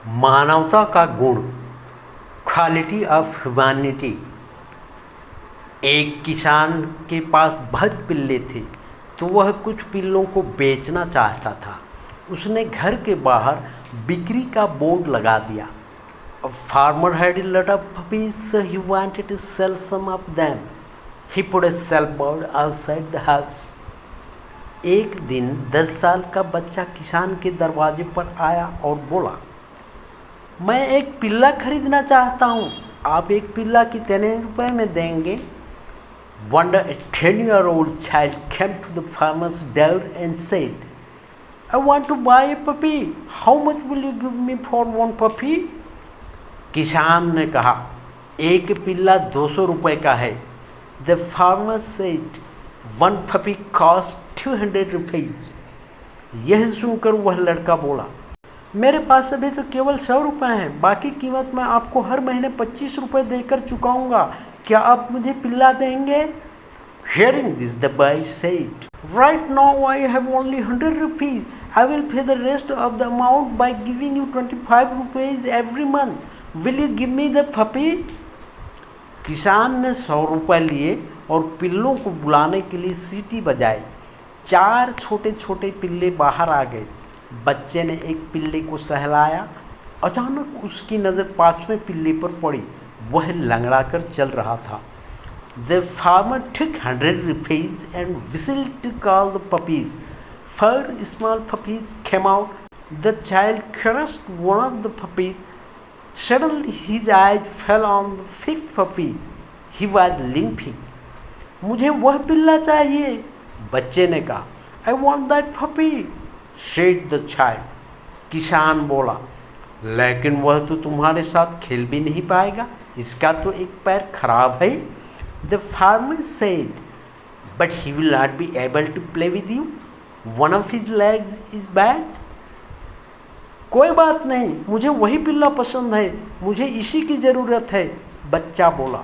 मानवता का गुण, क्वालिटी ऑफ ह्यूमैनिटी। एक किसान के पास बहुत पिल्ले थे, तो वह कुछ पिल्लों को बेचना चाहता था। उसने घर के बाहर बिक्री का बोर्ड लगा दिया। A farmer had a lot of puppies, so he wanted to sell some of them. He put a sell board outside the house. एक दिन 10 साल का बच्चा किसान के दरवाजे पर आया और बोला, मैं एक पिल्ला खरीदना चाहता हूँ, आप एक पिल्ला कितने रुपए में देंगे? One day a 10-year-old child came to the farmer's door and said, I want to buy a puppy. How much will you give me for one puppy? किसान ने कहा, एक पिल्ला 200 रुपये का है। The farmer said, one puppy cost 200 rupees. यह सुनकर वह लड़का बोला, मेरे पास अभी तो केवल 100 रुपये हैं, बाकी कीमत मैं आपको हर महीने 25 रुपये देकर चुकाऊंगा। क्या आप मुझे पिल्ला देंगे? Hearing this, the boy said, right now I have only 100 rupees. I will pay the rest of the amount by giving you 25 rupees every month. Will you give me the puppy? किसान ने 100 रुपये लिए और पिल्लों को बुलाने के लिए सीटी बजाई। 4 छोटे छोटे पिल्ले बाहर आ गए। बच्चे ने एक पिल्ले को सहलाया। अचानक उसकी नज़र 5वें पिल्ले पर पड़ी। वह लंगड़ा कर चल रहा था। The farmer took 100 rupees and whistled to call the puppies. 4 small puppies came out. The child caressed one of the puppies. Suddenly his eyes fell on the 5th puppy. He was limping. मुझे वह पिल्ला चाहिए, बच्चे ने कहा। I want that puppy, said the child. किसान बोला, लेकिन वह तो तुम्हारे साथ खेल भी नहीं पाएगा, इसका तो एक पैर खराब है। The farmer said, but he will not be able to play with you. One of his legs is bad. कोई बात नहीं, मुझे वही पिल्ला पसंद है, मुझे इसी की ज़रूरत है, बच्चा बोला।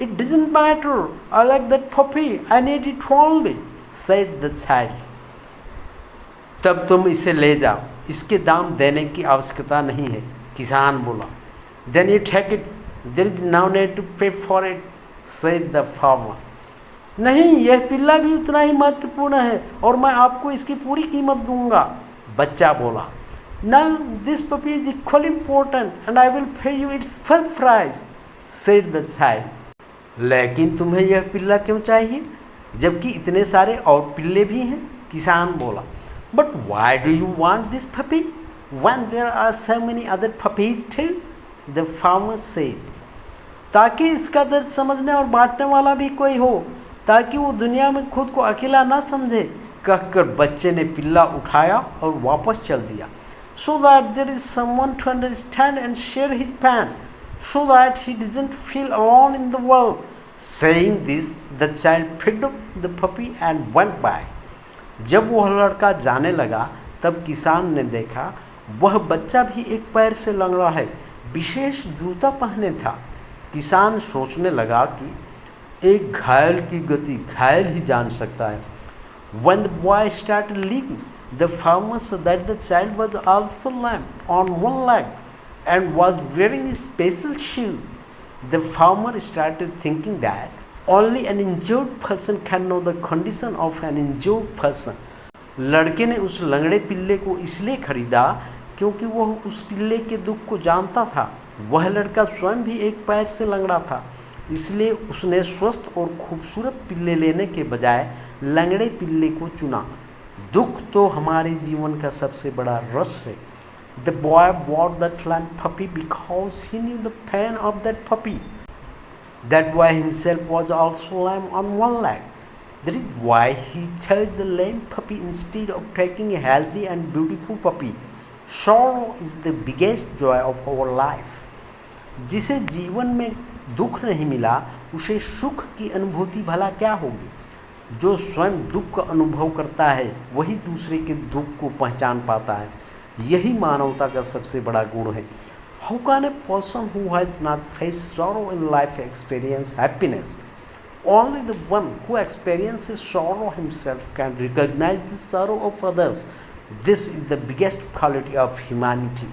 It doesn't matter, I like that puppy, I need it only, said the child. तब तुम इसे ले जाओ, इसके दाम देने की आवश्यकता नहीं है, किसान बोला। Then you take it, there is no need to pay for it, said the farmer. नहीं, यह पिल्ला भी उतना ही महत्वपूर्ण है और मैं आपको इसकी पूरी कीमत दूंगा, बच्चा बोला। Now this puppy is equally important and I will pay you its full price, said the child. लेकिन तुम्हें यह पिल्ला क्यों चाहिए, जबकि इतने सारे और पिल्ले भी हैं, किसान बोला। But why do you want this puppy when there are so many other puppies too? The farmer said. ताकि इसका दर्द समझने और बांटने वाला भी कोई हो, ताकि वो दुनिया में खुद को अकेला ना समझे, कहकर बच्चे ने पिल्ला उठाया और वापस चल दिया। So that there is someone to understand and share his pain, so that he doesn't feel alone in the world. Saying this, the child picked up the puppy and went by. जब वह लड़का जाने लगा, तब किसान ने देखा वह बच्चा भी एक पैर से लंगड़ा है, विशेष जूता पहने था। किसान सोचने लगा कि एक घायल की गति घायल ही जान सकता है। When the boy started leaving, the farmer saw that the child was also lame on one leg and was wearing a special shoe. The farmer started thinking that only an injured person can know the condition of an injured person. लड़के ने उस लंगड़े पिल्ले को इसलिए खरीदा क्योंकि वह उस पिल्ले के दुख को जानता था। वह लड़का स्वयं भी एक पैर से लंगड़ा था, इसलिए उसने स्वस्थ और खूबसूरत पिल्ले लेने के बजाय लंगड़े पिल्ले को चुना। दुख तो हमारे जीवन का सबसे बड़ा रस है। The boy bought that lame puppy because he knew the pain of that puppy. That boy himself was also lame on one leg. That is why he chose the lame puppy instead of taking a healthy and beautiful puppy. Sorrow is the biggest joy of our life. जिसे जीवन में दुख नहीं मिला, उसे सुख की अनुभूति भला क्या होगी? जो स्वयं दुख का अनुभव करता है, वही दूसरे के दुख को पहचान पाता है। यही मानवता का सबसे बड़ा गुण है। How can a person who has not faced sorrow in life experience happiness? Only the one who experiences sorrow himself can recognize the sorrow of others. This is the biggest quality of humanity.